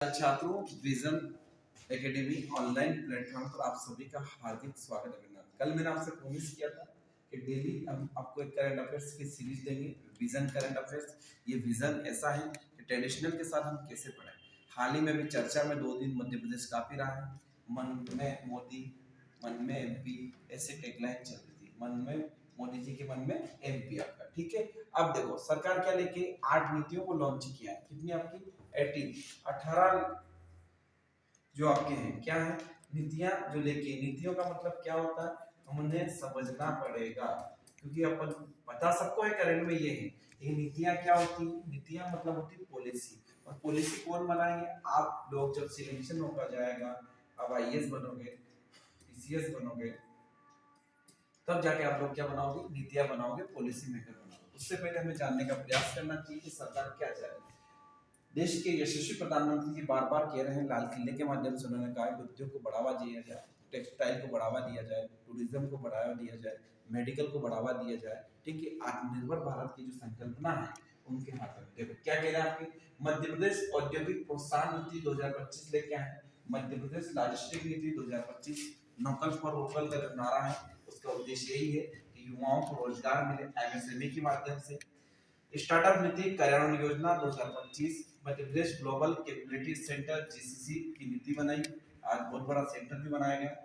छात्रों, vision academy online platform पर आप सभी का हार्दिक स्वागत है। कल मैंने आपसे प्रॉमिस किया था कि डेली हम आपको एक करंट अफेयर्स की सीरीज देंगे, विजन करंट अफेयर्स। ये विजन ऐसा है कि ट्रेडिशनल के साथ हम कैसे पढ़ें। हाल ही में भी चर्चा में 2 दिन मध्य प्रदेश काफी रहा है। मन में मोदी, मन में एमपी, ऐसे टैगलाइन चल रही थी। मन में मोदी जी के मन में एमपी आपका, ठीक है। अब देखो सरकार क्या लेके 8 नीतियों को लॉन्च किया है। कितनी आपकी 18 जो आपके हैं क्या है नीतियां जो लेके। नीतियों का मतलब क्या होता है, हम उन्हें समझना पड़ेगा, क्योंकि अपन पता सबको है करंट में ये है। ये नीतियां क्या होती है, नीतियां मतलब होती है पॉलिसी। और पॉलिसी कौन बनाएंगे, आप लोग जब सिलेक्शन होगा जाएगा, आप आईएएस बनोगे, पीसीएस बनोगे, तब जाके आप लोग क्या बनाओगे, नीतियां बनाओगे, पॉलिसी मेकर बनाओगे। उससे पहले हमें जानने का प्रयास करना चाहिए कि सरकार क्या चाह रही है। देश के यशस्वी प्रधानमंत्री जी बार बार कह रहे हैं, लाल किले के माध्यम से उन्होंने कहा कि उद्योग को बढ़ावा दिया जाए, टेक्सटाइल को बढ़ावा दिया जाए, टूरिज्म को बढ़ावा दिया जाए, मेडिकल को बढ़ावा दिया जाए, ठीक है। आत्मनिर्भर भारत की जो संकल्पना है उनके हाथ में देखो क्या कह रहे हैं आपके। मध्य प्रदेश औद्योगिक प्रोत्साहन नीति 2025 लेके आए। मध्य प्रदेश लॉजिस्टिक नीति 2025, नोकल फॉर वोकल का जो नारा है उसका उद्देश्य यही है कि युवाओं को रोजगार मिले एमएसएमई के माध्यम से। स्टार्टअप नीति कार्यान्वयन योजना 2025, मध्य प्रदेश ग्लोबल कैपेबिलिटी सेंटर जीसीसी की नीति बनाई, आज बहुत बड़ा सेंटर भी बनाया गया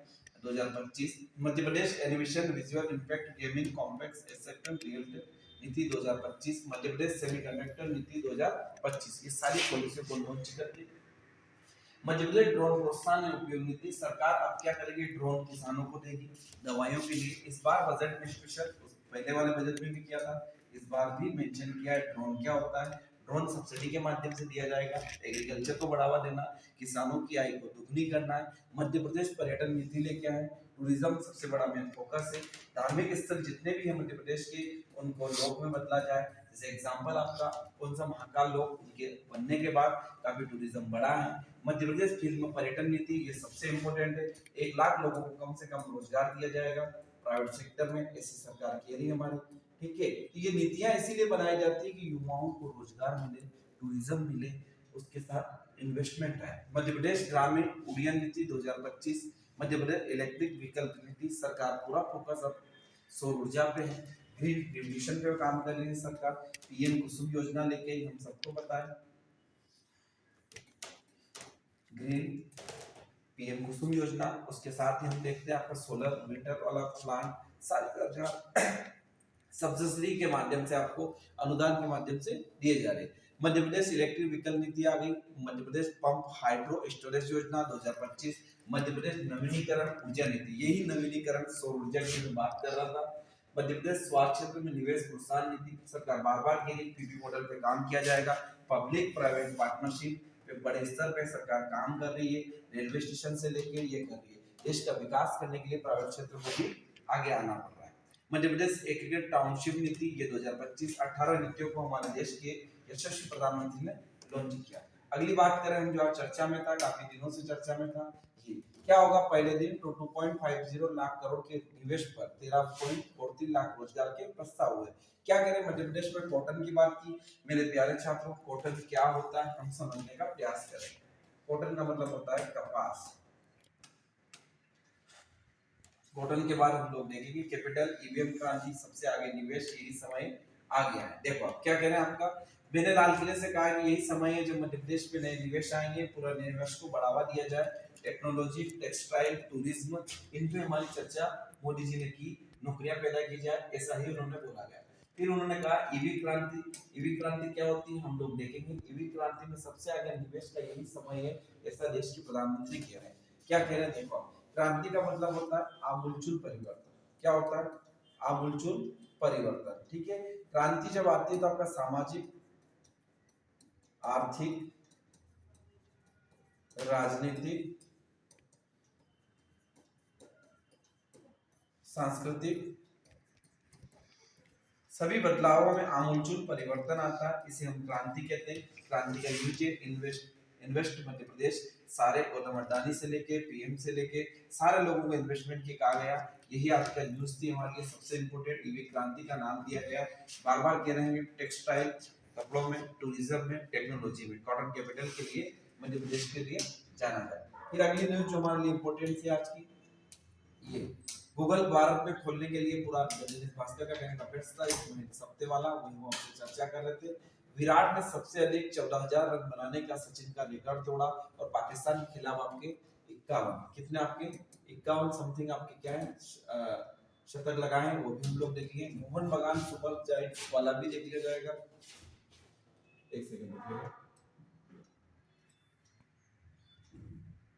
2025। Madhya Pradesh animation visual impact gaming complex acceptance real नीति 2025, मध्य प्रदेश सेमीकंडक्टर नीति 2025। ये सारी पॉलिसियों को लॉन्च करके मध्य प्रदेश ड्रोन प्रोत्साहन एवं उपयोग नीति। सरकार अब क्या करेगी, ड्रोन किसानों को देगी दवाइयों के लिए। इस बार बजट में स्पेशल, पहले वाले बजट में भी किया था, इस बार भी मेंशन किया है ड्रोन क्या होता है। ड्रोन सब्सिडी के माध्यम से दिया जाएगा। एग्रीकल्चर को बढ़ावा देना, किसानों की आय को दुगनी करना है। मध्य प्रदेश पर्यटन नीति लेके आए, टूरिज्म सबसे बड़ा मेन फोकस है। धार्मिक स्थल जितने भी हैं मध्य प्रदेश के, उनको लोक में बदला जाए। जैसे एग्जांपल आपका कौन सा, महाकाल लोक, उनके बनने के बाद काफी टूरिज्म बढ़ा है। मध्य प्रदेश फिल्म पर्यटन नीति, ये सबसे इम्पोर्टेंट है। 1 लाख लोगों को कम से कम रोजगार दिया जाएगा प्राइवेट सेक्टर में, ऐसी सरकार कह रही है हमारी, ठीक है। तो ये नीतियां इसीलिए बनाई जाती है कि युवाओं को रोजगार मिले, टूरिज्म मिले, उसके साथ इन्वेस्टमेंट है। मध्य प्रदेश ग्रामीण उड़ियन नीति 2025, मध्य प्रदेश इलेक्ट्रिक व्हीकल नीति। सरकार पूरा फोकस अब सौर ऊर्जा पे है, ग्रीन रेवोल्यूशन पे काम कर रही है सरकार। पीएम कुसुम योजना लेके हम सबको पता है, ग्रीन पीएम कुसुम योजना। उसके साथ ही हम देखते हैं आपका सोलर मीटर वाला प्लांट, सारी सब्सिडी के माध्यम से आपको अनुदान के माध्यम से दिए जा रहे। मध्य प्रदेश इलेक्ट्रिक व्हीकल नीति आ गई। Madhya Pradesh pump hydro storage योजना 2025, मध्य प्रदेश नवीनीकरण ऊर्जा नीति, यही नवीनीकरण सौर ऊर्जा की मैं बात कर रहा था। मध्य प्रदेश स्वास्थ्य क्षेत्र में निवेश प्रोत्साहन नीति। सरकार बार बार कह रही पीपी मॉडल पे काम किया जाएगा। पब्लिक प्राइवेट पार्टनरशिप पे बड़े स्तर पे सरकार काम कर रही है, रेलवे स्टेशन से लेके ये कर रही है। देश का विकास करने के लिए प्राइवेट क्षेत्र को भी आगे आना पड़ रहा है। मध्य प्रदेश एकीकृत टाउनशिप नीति, ये 2025, 18 नीतियों को हमारे देश के यशस्वी प्रधानमंत्री ने लॉन्च किया। अगली बात करें हम, जो आज चर्चा में था, काफी दिनों से चर्चा में था, ये क्या होगा। पहले दिन 2.50 लाख करोड़ के निवेश पर 13.43 लाख रोजगार के प्रस्ताव हुए। क्या करें, मध्य प्रदेश में कॉटन की बात की। मेरे प्यारे छात्रों, कॉटन क्या होता है हम समझने का प्रयास करें। कॉटन का मतलब होता है कपास। कॉटन के बाद हम लोग देखेंगे कैपिटल ईवीएम क्रांति, सबसे आगे निवेश, यही समय आ गया है। देखो अब क्या कह रहे हैं आपका, मैंने लाल किले से कहा कि यही समय है जब मध्य प्रदेश में नए निवेश आएंगे, पूरा निवेश को बढ़ावा दिया जाए। टेक्नोलॉजी, टेक्सटाइल, टूरिज्म, इन पे हमारी चर्चा मोदी जी ने की, नौकरियां पैदा की जाए, ऐसा ही उन्होंने बोला गया। फिर उन्होंने कहा ईवी क्रांति। ईवी क्रांति क्या होती है हम लोग देखेंगे। ईवी क्रांति में सबसे आगे निवेश का यही समय है, ऐसा देश के प्रधानमंत्री कह रहे हैं। क्या कह रहे हैं देखो, क्रांति का मतलब होता है आमूलचूल परिवर्तन। क्या होता है, आमूलचूल परिवर्तन, ठीक है। क्रांति जब आती है तो आपका सामाजिक, आर्थिक, राजनीतिक, सांस्कृतिक सभी बदलावों में आमूलचूल परिवर्तन आता है, इसे हम क्रांति कहते हैं। क्रांति का यूज इन्वेस्ट मध्य प्रदेश, सारे गौतम अडानी से लेके पीएम से लेके सारे लोगों को इन्वेस्टमेंट की कहा गया। यही आज का न्यूज थी हमारे लिए सबसे इंपोर्टेंट, ईवी क्रांति का नाम दिया गया। बार बार कह रहे हैं टेक्सटाइल, कपड़ों में, टूरिज्म में, टेक्नोलॉजी में, कॉटन कैपिटल के लिए मध्य प्रदेश के लिए जाना जाए। फिर अगली न्यूज जो हमारे लिए इंपॉर्टेंट है आज की, ये गूगल भारत में खोलने के लिए पूरा भास्कर का करंट अफेयर्स था इस हफ्ते वाला, वही हम आपसे चर्चा कर रहे थे। विराट ने सबसे अधिक 14,000 रन बनाने का सचिन का रिकॉर्ड तोड़ा और पाकिस्तान के खिलाफ आपके 51 कितने आपके 51 समथिंग आपके क्या है शतक लगाए हैं, वो भी हम लोग देखेंगे। मोहन बगान सुपर जायंट्स वाला भी देख लिया जाएगा। एक सेकंड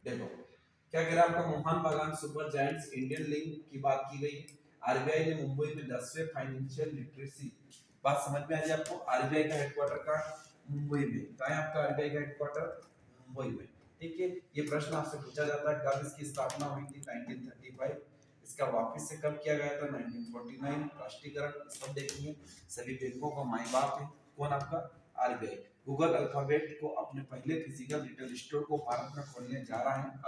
देखो क्या कह रहा है आपका, मोहन बागान सुपर जायंट्स इंडियन लीग की बात की गई। आरबीआई ने मुंबई में 10वें फाइनेंशियल लिटरेसी, बात समझ में आ रही है आपको। आरबीआई का हेडक्वार्टर का मुंबई में, कहां है आपका आरबीआई का हेडक्वार्टर, मुंबई में। ठीक है, ये प्रश्न आपसे पूछा जाता है कब इसकी स्थापना हुई थी, 1935। इसका वापस से कब किया गया था, 1949। राष्ट्रीयकरण सब देखेंगे। सभी बैंकों का माई बाप है कौन, आपका आरबीआई। गूगल अल्फाबेट को अपने पहले फिजिकल रिटेल स्टोर को भारत में खोलने जा रहा है।